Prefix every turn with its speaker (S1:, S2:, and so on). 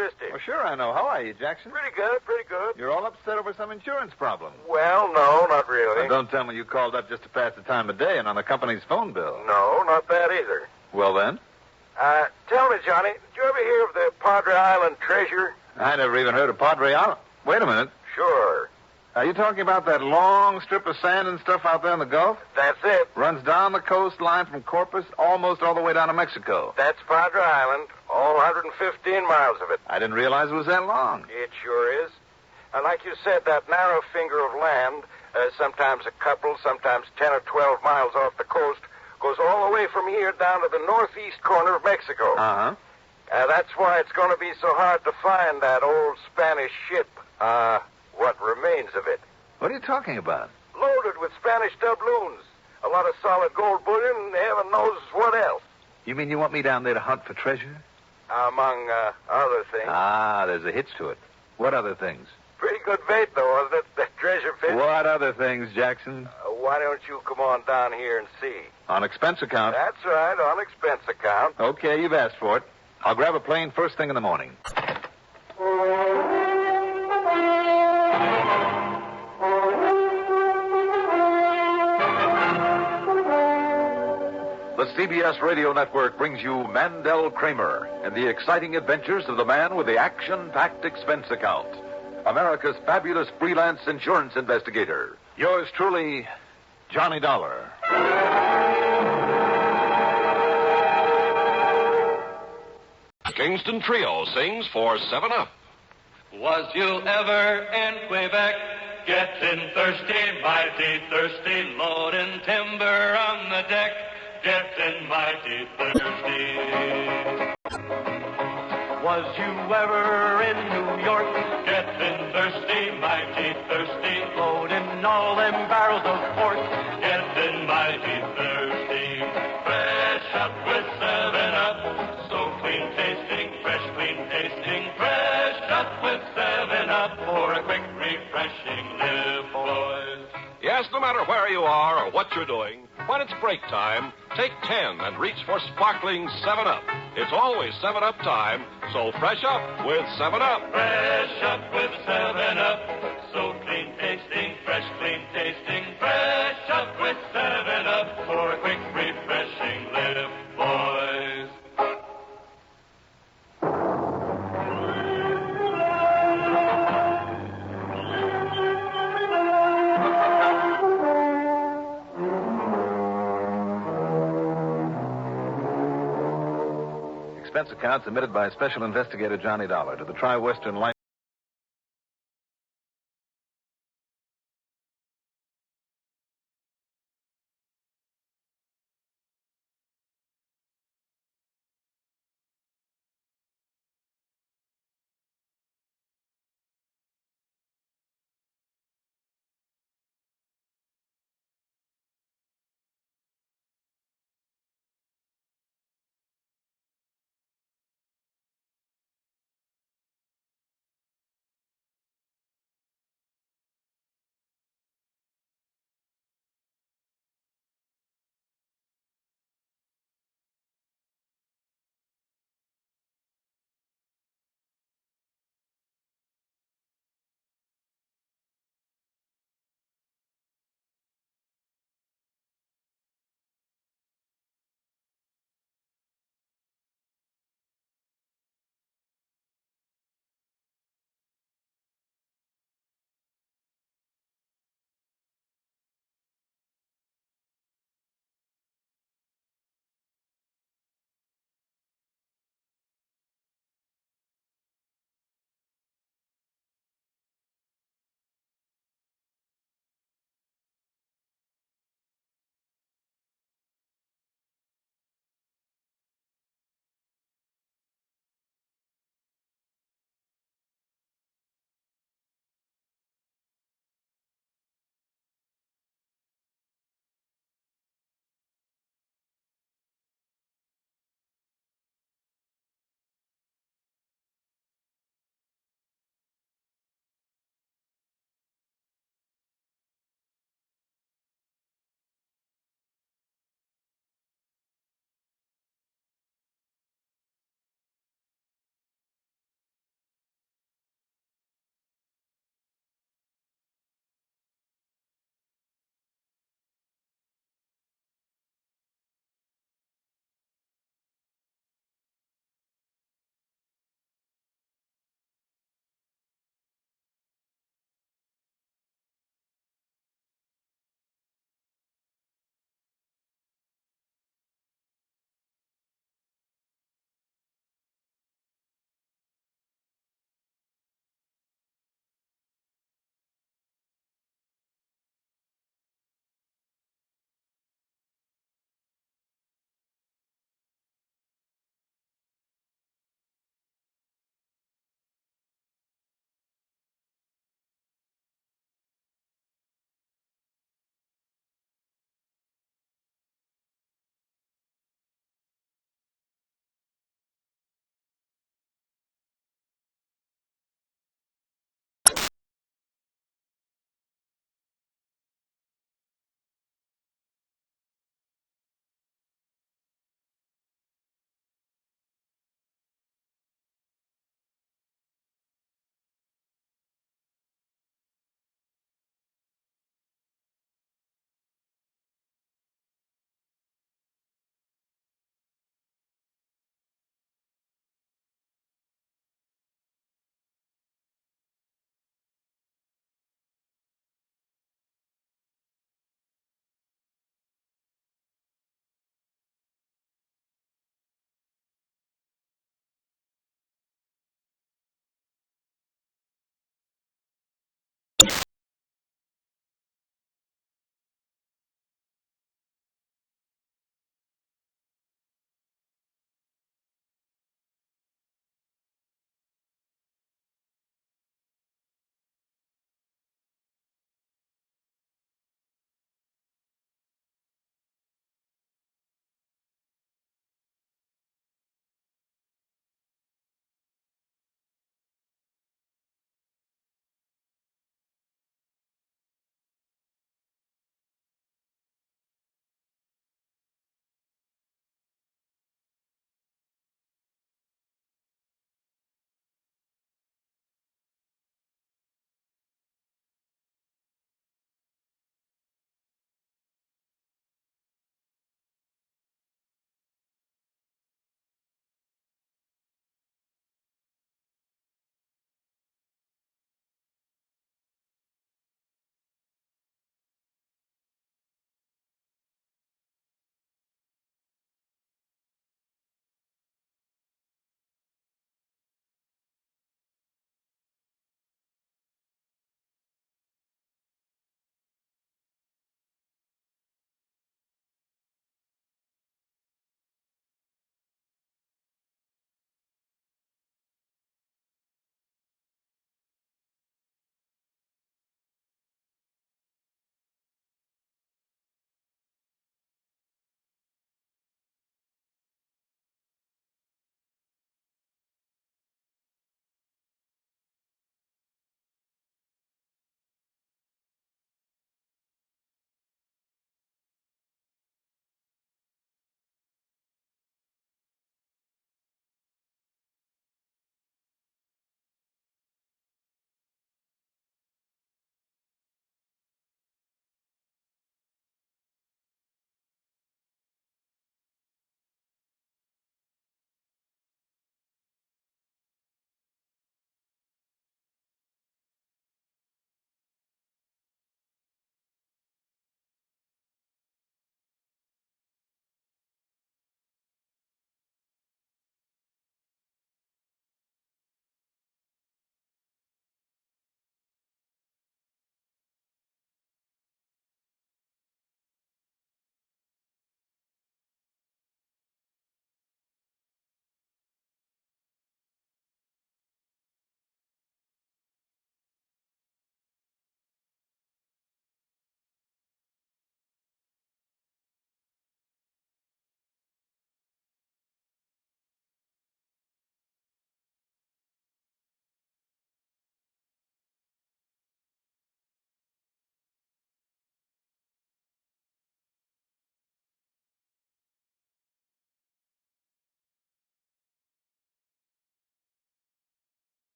S1: Christie.
S2: Well, sure I know. How are you, Jackson?
S1: Pretty good, pretty good.
S2: You're all upset over some insurance problem.
S1: Well, no, not really.
S2: Now, don't tell me you called up just to pass the time of day and on the company's phone bill.
S1: No, not that either.
S2: Well, then?
S1: Tell me, Johnny, did you ever hear of the Padre Island treasure?
S2: I never even heard of Padre Island. Wait a minute.
S1: Sure.
S2: Are you talking about that long strip of sand and stuff out there in the Gulf?
S1: That's it.
S2: Runs down the coastline from Corpus almost all the way down to Mexico.
S1: That's Padre Island, all 115 miles of it.
S2: I didn't realize it was that long.
S1: It sure is. Like you said, that narrow finger of land, sometimes a couple, sometimes 10 or 12 miles off the coast, goes all the way from here down to the northeast corner of Mexico.
S2: Uh-huh.
S1: That's why it's going to be so hard to find that old Spanish ship. What remains of it.
S2: What are you talking about?
S1: Loaded with Spanish doubloons. A lot of solid gold bullion and heaven knows what else.
S2: You mean you want me down there to hunt for treasure?
S1: Among other things.
S2: There's a hitch to it. What other things?
S1: Pretty good bait, though, wasn't it? That treasure fish.
S2: What other things, Jackson?
S1: Why don't you come on down here and see?
S2: On expense account.
S1: That's right, on expense account.
S2: Okay, you've asked for it. I'll grab a plane first thing in the morning.
S3: The CBS Radio Network brings you Mandel Kramer and the exciting adventures of the man with the action-packed expense account. America's fabulous freelance insurance investigator.
S2: Yours truly, Johnny Dollar.
S4: Kingston Trio sings for 7-Up.
S5: Was you ever in Quebec? Getting thirsty, mighty thirsty, loading timber on the deck. Getting mighty thirsty. Was you ever in New York? Getting thirsty, mighty thirsty, loading all them barrels of pork. Getting mighty thirsty. Fresh up with 7-Up, so clean tasting, fresh clean tasting. Fresh up with 7-Up for a quick refreshing lift, boys.
S4: Yes, no matter where you are or what you're doing, when it's break time, take 10 and reach for sparkling 7-Up. It's always 7-Up time, so fresh up with 7-Up.
S5: Fresh up with 7-Up, so clean tasting, fresh clean tasting. Fresh up with 7-Up for a quick refreshing lift, boys.
S2: Expense account submitted by Special Investigator Johnny Dollar to the Tri-Western Life.